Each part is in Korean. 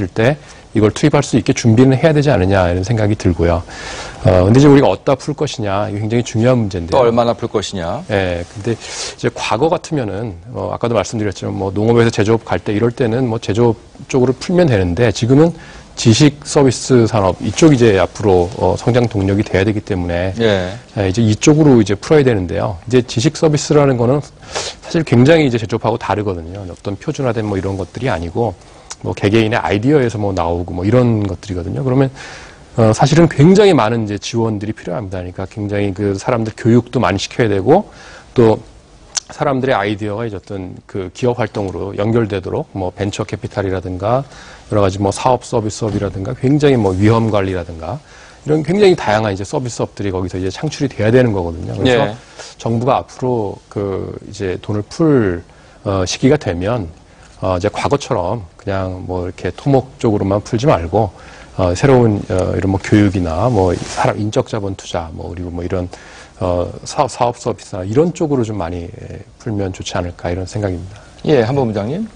있을 때 이걸 투입할 수 있게 준비는 해야 되지 않느냐 이런 생각이 들고요. 근데 이제 우리가 어디다 풀 것이냐 이게 굉장히 중요한 문제인데요. 또 얼마나 풀 것이냐. 네, 근데 이제 과거 같으면은 아까도 말씀드렸지만 뭐 농업에서 제조업 갈 때 이럴 때는 뭐 제조업 쪽으로 풀면 되는데 지금은 지식 서비스 산업 이쪽 이제 앞으로 성장 동력이 돼야 되기 때문에 이제 이쪽으로 이제 풀어야 되는데요. 이제 지식 서비스라는 거는 사실 굉장히 이제 제조업하고 다르거든요. 어떤 표준화된 뭐 이런 것들이 아니고 뭐 개개인의 아이디어에서 뭐 나오고 뭐 이런 것들이거든요. 그러면 사실은 굉장히 많은 이제 지원들이 필요합니다. 그러니까 굉장히 그 사람들 교육도 많이 시켜야 되고 또 사람들의 아이디어가 이제 어떤 그 기업 활동으로 연결되도록 뭐 벤처 캐피탈이라든가 여러 가지 뭐 사업 서비스업이라든가 굉장히 뭐 위험 관리라든가 이런 굉장히 다양한 이제 서비스업들이 거기서 이제 창출이 돼야 되는 거거든요. 그래서 정부가 앞으로 그 이제 돈을 풀 시기가 되면 이제 과거처럼 그냥 뭐 이렇게 토목 쪽으로만 풀지 말고 새로운 이런 뭐 교육이나 뭐 사람 인적 자본 투자 뭐 그리고 뭐 이런 사업 서비스나 이런 쪽으로 좀 많이 풀면 좋지 않을까 이런 생각입니다. 예, 한본부장님.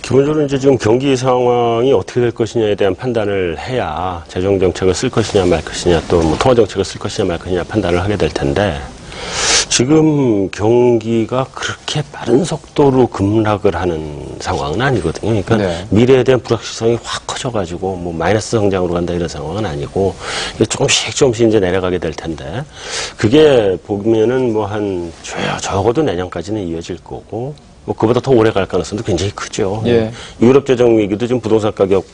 기본적으로 이제 지금 경기 상황이 어떻게 될 것이냐에 대한 판단을 해야 재정 정책을 쓸 것이냐 말 것이냐 또 뭐 통화 정책을 쓸 것이냐 말 것이냐 판단을 하게 될 텐데 지금 경기가 그렇게 빠른 속도로 급락을 하는 상황은 아니거든요. 그러니까 미래에 대한 불확실성이 확 커져가지고 뭐 마이너스 성장으로 간다 이런 상황은 아니고 조금씩 이제 내려가게 될 텐데 그게 보면은 뭐 한 적어도 내년까지는 이어질 거고 뭐 그보다 더 오래 갈 가능성도 굉장히 크죠. 유럽 재정 위기도 지금 부동산 가격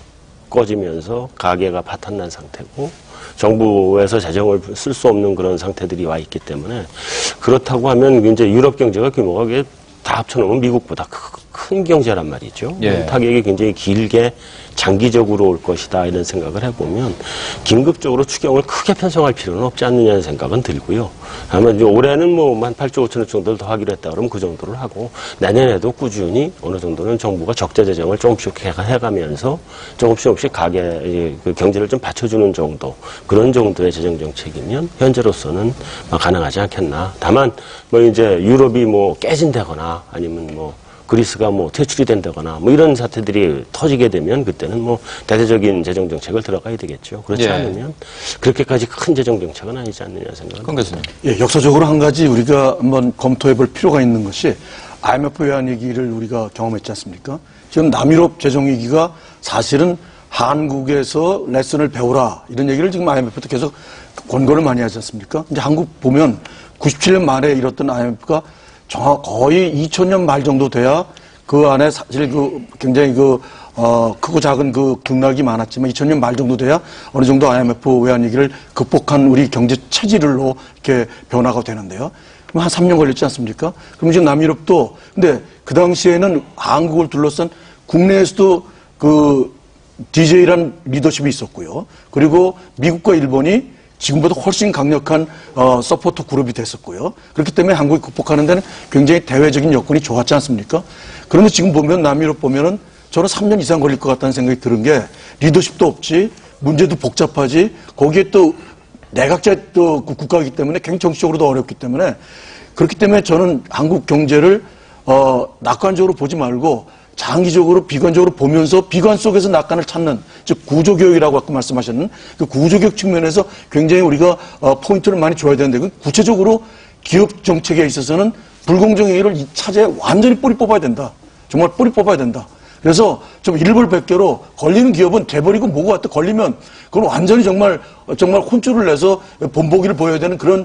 꺼지면서 가계가 파탄난 상태고 정부에서 재정을 쓸 수 없는 그런 상태들이 와 있기 때문에 그렇다고 하면 이제 유럽 경제가 규모가 다 합쳐놓으면 미국보다 큰 경제란 말이죠. 타격이 굉장히 길게 장기적으로 올 것이다 이런 생각을 해보면 긴급적으로 추경을 크게 편성할 필요는 없지 않느냐는 생각은 들고요. 아마 이제 올해는 뭐 한 8조 5천억 정도를 더 하기로 했다 그러면 그 정도를 하고 내년에도 꾸준히 어느 정도는 정부가 적자 재정을 조금씩 해가면서 조금씩 가계 그 경제를 좀 받쳐주는 정도 그런 정도의 재정 정책이면 현재로서는 가능하지 않겠나. 다만 뭐 이제 유럽이 뭐 깨진다거나 아니면 뭐 그리스가 뭐 퇴출이 된다거나 뭐 이런 사태들이 터지게 되면 그때는 뭐 대대적인 재정 정책을 들어가야 되겠죠. 그렇지 않으면 그렇게까지 큰 재정 정책은 아니지 않느냐 생각은. 권 교수님. 예, 역사적으로 한 가지 우리가 한번 검토해 볼 필요가 있는 것이 IMF 외환 위기를 우리가 경험했지 않습니까? 지금 남유럽 재정 위기가 사실은 한국에서 레슨을 배우라 이런 얘기를 지금 IMF도 계속 권고를 많이 하지 않습니까? 이제 한국 보면 97년 말에 이뤘던 IMF가 거의 2000년 말 정도 돼야 그 안에 사실 굉장히 크고 작은 등락이 많았지만 2000년 말 정도 돼야 어느 정도 IMF 외환 위기를 극복한 우리 경제 체질로 이렇게 변화가 되는데요. 그럼 한 3년 걸렸지 않습니까? 그럼 지금 남유럽도 근데 그 당시에는 한국을 둘러싼 국내에서도 DJ라는 리더십이 있었고요. 그리고 미국과 일본이 지금보다 훨씬 강력한 서포터 그룹이 됐었고요. 그렇기 때문에 한국이 극복하는 데는 굉장히 대외적인 여건이 좋았지 않습니까? 그런데 지금 보면 남유럽 보면은 저는 3년 이상 걸릴 것 같다는 생각이 드는 게 리더십도 없지 문제도 복잡하지 거기에 또 내각제 또 국가이기 때문에 굉장히 정치적으로도 어렵기 때문에 그렇기 때문에 저는 한국 경제를 낙관적으로 보지 말고 장기적으로 비관적으로 보면서 비관 속에서 낙관을 찾는 즉 구조교육이라고 아까 말씀하셨는 그 구조교육 측면에서 굉장히 우리가 포인트를 많이 줘야 되는데 구체적으로 기업 정책에 있어서는 불공정행위를 이 차제에 완전히 뿌리 뽑아야 된다. 정말 뿌리 뽑아야 된다. 그래서 좀 일벌백계로 걸리는 기업은 돼버리고 뭐가 왔다 걸리면 그건 완전히 정말 혼쭐을 내서 본보기를 보여야 되는 그런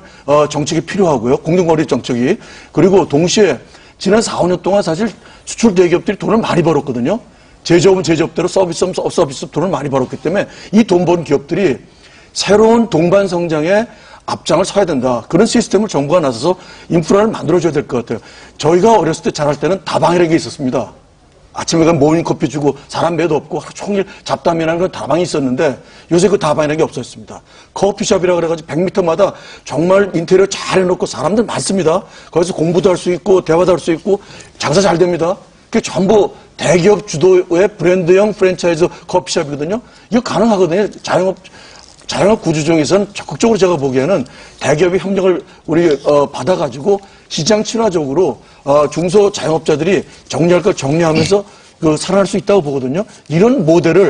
정책이 필요하고요. 공정거래 정책이. 그리고 동시에 지난 4, 5년 동안 사실 수출 대기업들이 돈을 많이 벌었거든요. 제조업은 제조업대로 서비스업은 서비스업 돈을 많이 벌었기 때문에 이 돈 버는 기업들이 새로운 동반 성장에 앞장을 서야 된다. 그런 시스템을 정부가 나서서 인프라를 만들어줘야 될 것 같아요. 저희가 어렸을 때 자랄 때는 다방이라는 게 있었습니다. 아침에 가면 모닝커피 주고 사람 매도 없고 하루 종일 잡담이라는 건 다방이 있었는데 요새 그 다방이라는 게 없어졌습니다. 커피숍이라 그래가지고 100m마다 정말 인테리어 잘 해놓고 사람들 많습니다. 거기서 공부도 할 수 있고 대화도 할 수 있고 장사 잘 됩니다. 그게 전부 대기업 주도의 브랜드형 프랜차이즈 커피숍이거든요. 이거 가능하거든요. 자영업 구조 중에서는 적극적으로 제가 보기에는 대기업의 협력을 우리 받아가지고 시장 친화적으로 중소 자영업자들이 정리할 걸 정리하면서 살아날 수 있다고 보거든요. 이런 모델을